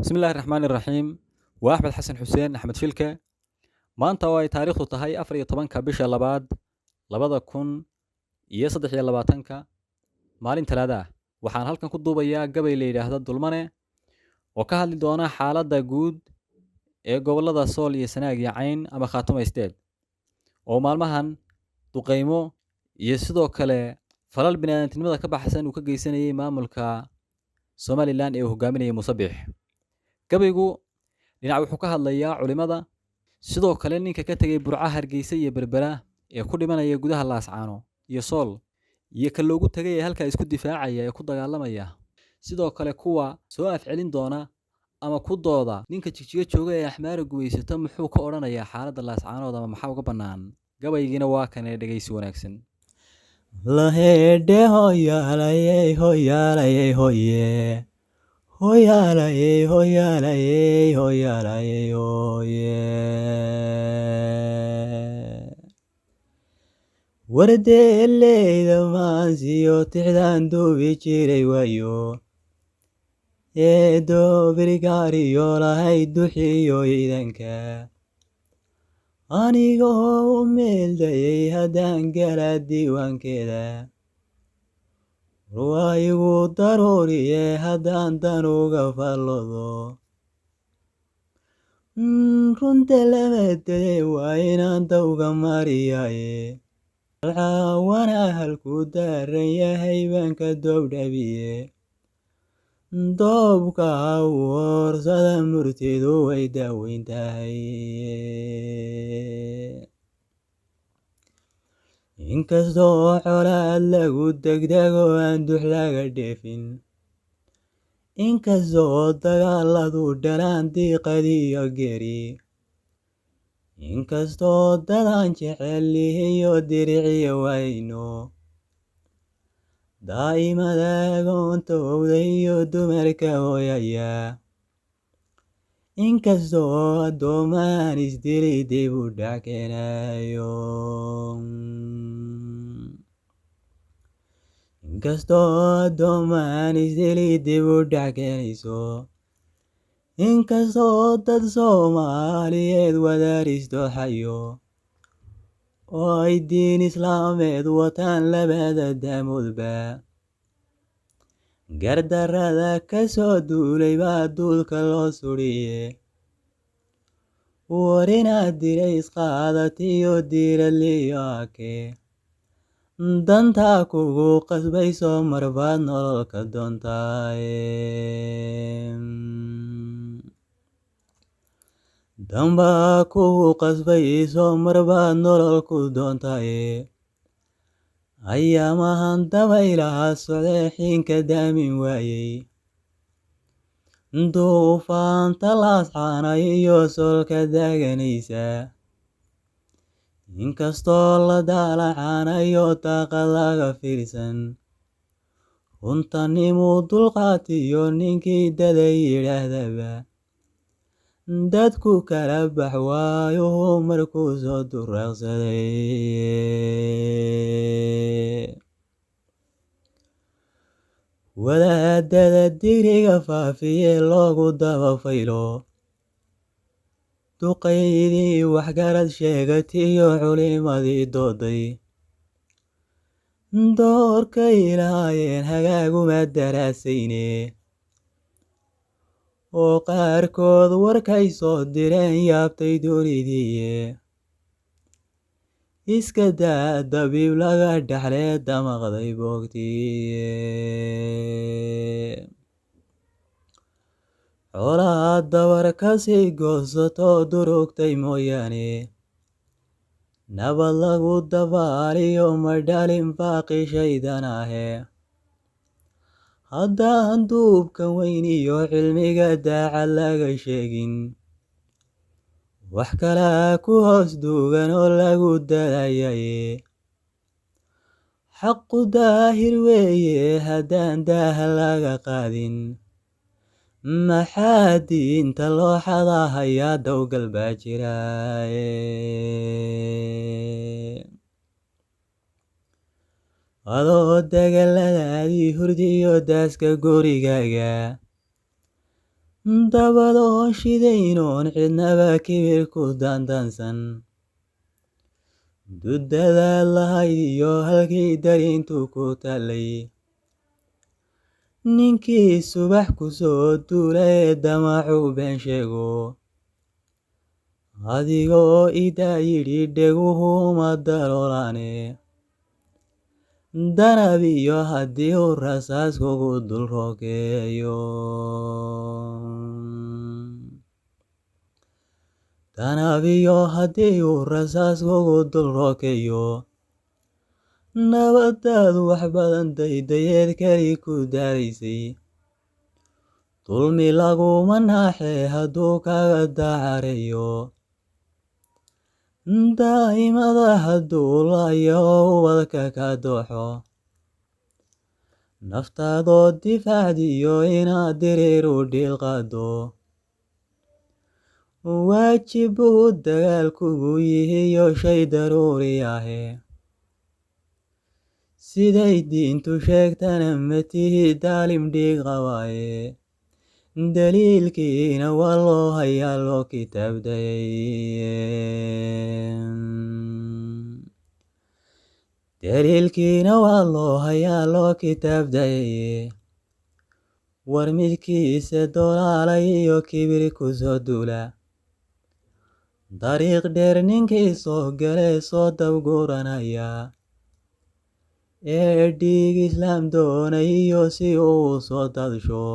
بسم الله الرحمن الرحيم وأحمد حسن حسين أحمد شلكة maanta oo ay taariikhdu tahay 14-ka bisha labaad 2023 maalin talaada ah waxaan halkan ku duubayaa gabay la yidhaahdo dulmane oo ka hadli doona xaaladda guud ee gobollada sool iyo sanaag iyo cayn ama khaatuma state oo maalmahan duqaymo iyo sidoo kale falal bini'aadantinimada ka baxsan uu ka geysanayay maamulka somalilan ee uu hogaaminayay musabix gabaygu dhinac wuxuu ka hadlayaa culimada sidoo kale ninka ka tegay burca hargeysa iyo berbera ee ku dhimanaya gudaha laascaano iyo sool iyo ka loogu tagay ee halkaa isku difaacaya ee ku dagaalamaya sidoo kale kuwa soo afcelin doona ama ku dooda ninka jigjiga jooga ee axmaara gumaysato muxuu ka odhanayaa xaaladda laascaanood ama maxaa uga bannaan gabaygiina waa kanee dhegaysi wanaagsan lahedhe hoyaalayey hoyaalayey hoye hoyaalayey hoyaalayey hoyaalayey hoye wardeeleyda maansiyo tixdaan duubi jiray waayo eedo birgaariyo lahayd duxiyo iidanka anigoo u meeldayay haddaan gala diiwaankeeda warwaayigu daruuriye haddaan danuga fallodo runta lama dade waa inaan dawga mariyaye alcaawana halkuu daaran yahay baanka doobdhabiye doobka u hoorsada murtidu way daaweyn tahay inkastoo colaad lagu degdego aan dux laga dheefin inkastoo dagaaladu dhalaan diiqadiyo geri inkastoo dadaan jecelihiyo diriciyo wayno daa'imada agoontowda iyo dumarka hooyaya inkastoo addoomaan isdili dib u dhac keenayo inkastoo addoomaan isdili dib u dhac keenayso inkastoo dad soomaaliyeed wadaaristooxayo oo ay diin islaameed wataan labada daamoodba gardarrada ka soo duulay baa duulka loo sudhiye war inaad dirays qaadatiyo diiraliyo ake dantaa kugu qasbayso marbaad nololka doontaaye danbaa kugu qasbayso marbaad nololku doontaaye ayaamahan dabaylaha socdee xiinka daamin waayey duufaanta laascaana iyo solka daaganaysa inkastoo la daalacaanayo daaqad laga fiirsan runtanimuu dulqaatiyo ninkii daday yidhaahdaba dadku kala bax waayuhu markuu soo duraaqsaday wadaadada digriga faafiye loogu dabafaylo duqaydii waxgarad sheegatiyo culimadii dooday doorkay lahaayeen hagaaguma daraasayne oo qaarkood warkay soo direen yaabtay doonidiiye iska daa dabiib laga dhaxlee damaqday boogtiye colaad dabar kasii goosato durugtay mooyaane nabad lagu dabaaliyo ma dhalin baaqi shaydan ahe haddaan duubkan weyn iyo cilmiga daacad laga sheegin wax kalaa ku hoos duugan oo lagu dadayaye xaqu daahir weeye haddaan daaha laga qaadin maxaa diinta loo xadahayaa dowgal baa jiraaye adoo dagaaladaadii hurdiyo daaska gurigaaga dabadoo shidaynoon cidnaba kibir ku daandaansan dudadaad lahayd iyo halkii darintu ku tallay ninkii subax ku soo duula ee damacu been sheego adigoo idaa yidhi dheguhu ma daloolaane danab iyo haddii uu rasaas kugu dul rogeeyo danab iyo haddii uu rasaas kugu dul rogeeyo nabadaadu wax badan daydayeed keli ku daaraysay dulmi laguma naaxee hadduu kaga dacareeyo daa'imada hadduu laayo ubadka ka dooxo naftaadoo difaacdiyo inaad diriiru dhiil qaado waajib buu dagaalkugu yihiyo shay daruuri ahe siday diintu sheegtana matihi daalim dhiig qabaaye daliilkiina waa loo hayaa loo kitaabdaye war midkiisa dolaalay iyo kibir ku soo duula dariiq dheer ninkii soo galee soo dabguranaya ee dhiig islaam doonayo si uu soo dadsho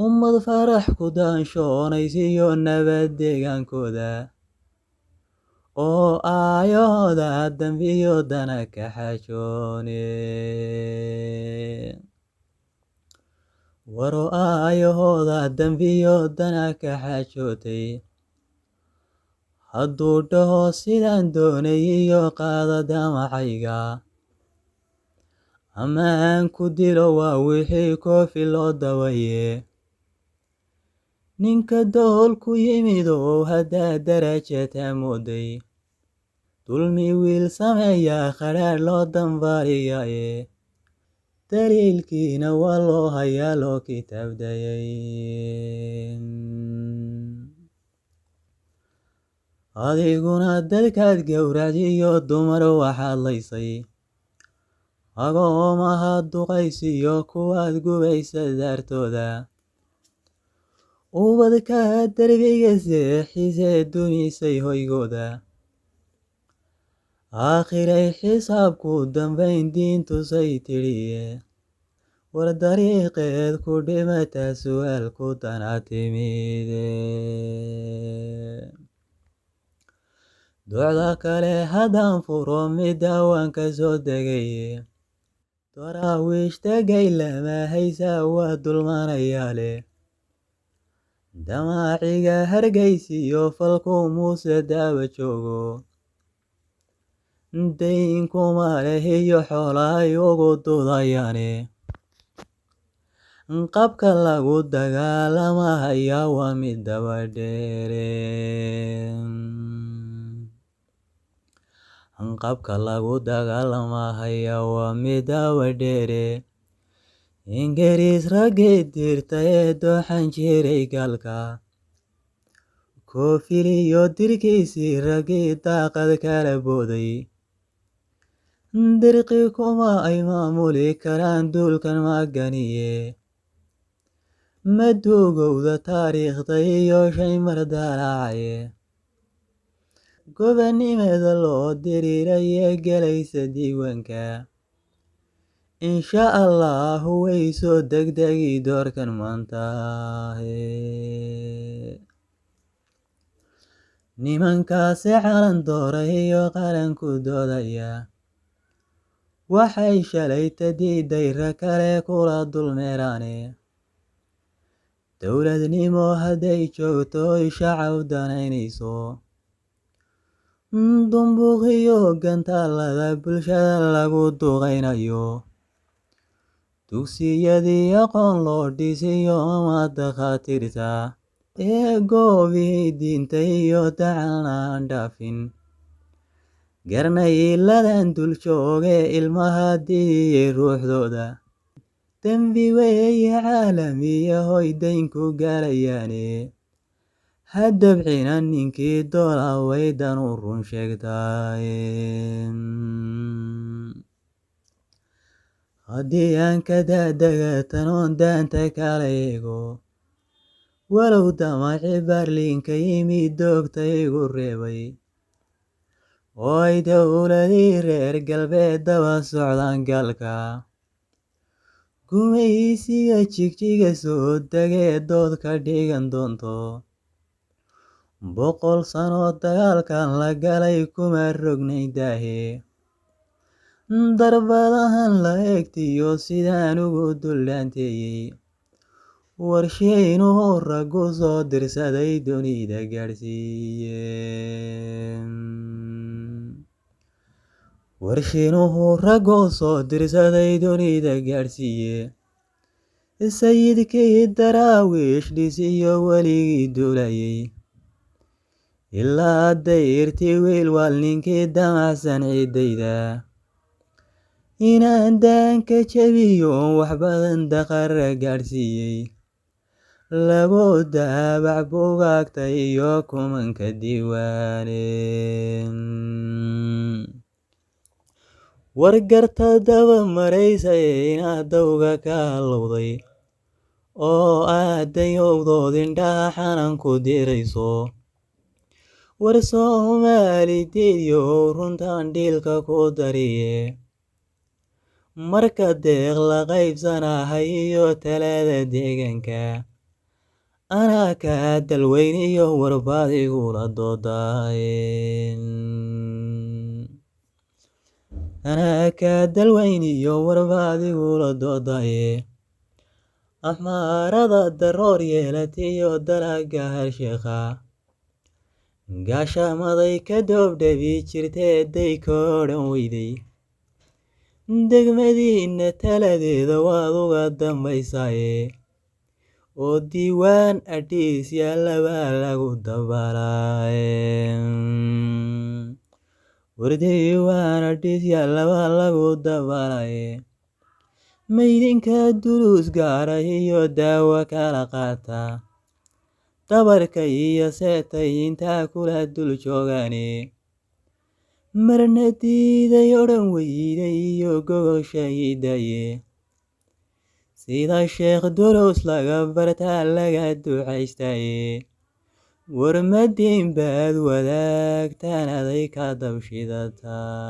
ummad farax ku daanshoonaysiyo nabad deegaankooda oo aayahooda dambiyo dana ka xajoone waro aayahooda dambiyo dana ka xajootay hadduu dhaho sidaan doonayiyo qaada damacayga ama aan ku dilo waa wixii koofi loo dawaye ninka dool ku yimid oo haddaa darajata mooday dulmi wiil sameeyaa qadhaadh loo dambaariyaye daliilkiina waa loo hayaa loo kitaabdayay adiguna dadkaad gowracdiyo dumar waxaad laysay agoomaha duqaysiyo kuwaad gubaysa daartooda ubadka derbiga seexisee dumisay hoygooda aakhiray xisaabku dambayn diintusay tidhiye war dariiqeed ku dhimata su'aalku dana timide docda kale haddaan furo midda waan ka soo degaye daraawiishta gaylama haysaa waa dulmanayaa leh damaaciga hargaysiyo falku muuse daawa joogo daynkuma leh iyo xoolahay ugu dudayaane qabka lagu dagaalamahaya waa mid dabadheere qabka lagu dagaalamahaya waa mid dabadheere ingiriis raggii dirta ee dooxan jiray galka koofiliyo dirkiisii raggii daaqad kala booday dirqi kuma ay maamuli karaan duulkan maganiye madugowda taariikhda iyo shay mardalaacaye gobanimeeda loo diriiraye gelaysa diiwaanka insha allahu way soo degdegi doorkan maanta nimankaasi calan dooray iyo qaranku doodaya waxay shalayta diidayra kale kula dulmeeraane dowladnimo hadday joogto oy shacab danaynayso dumbuuqiyo gantaalada bulshada lagu duqaynayo dugsiyadii aqoon loo dhisiyo ama dakhaatiirta ee goobihii diinta iyo dacalna aan dhaafin garnayladan dul joogee ilmaha diidiyey ruuxdooda dembi weeye caalamiya hoy daynku galayaane ha dabcina ninkii doola waydan u run sheegtaaye haddii aan ka daadaga tanoon daanta kala eego walow damaci baarliinka yimid doogta igu reebay oo ay dowladii reer galbeed daba socdaan galka gumaysiga jigjiga soo degee dood ka dhigan doonto 100 sano dagaalkan la galay kuma rognay daahe darbadahan la eegtiyo sidaan ugu dullaanteeyey warsheynuhu raggu soo dirsaday dunida gaadhsiiyeen warshinuhu raggu soo dirsaday dunida gaadhsiiye sayidkii daraawiish dhisiyo weligii duulayay ilaa dayrtii wiil waal ninkii damacsan ciidayda inaan daanka jabiyo wax badan daqara gaadhsiiyey lagu daabac buugaagta iyo kumanka diiwaaneen wargarta daba maraysay inaad dawga ka halowday oo aad dayowdood indhaha xanan ku dirayso war soomaalideediyo runtaan dhiilka ku dariye marka deeq la qaybsanahay iyo talada deegaanka anaa kaa dalweyn iyo warbaad igula doodaayeen anaa kaa dalweyn iyo warbaad igula doodaye axmaarada daroor yeelatiyo dalaga harsheekha gaashamaday ka doobdhabi jirtee day koodhan weyday degmadiina taladeeda waad uga dambaysaaye oo diiwaan adhiis yaalabaa lagu dabalaaye war diiwaan adhiis yaalabaa lagu dabalaaye maydinka duruus gaara iyo daawo kala qaata dabarka iyo seetay intaa kula dul joogaane marna diiday odhan weyday iyo gogosha idaye sida sheekh duruus laga bartaa laga ducaystaye war madiin baad wadaagtaan aday ka dabshidataa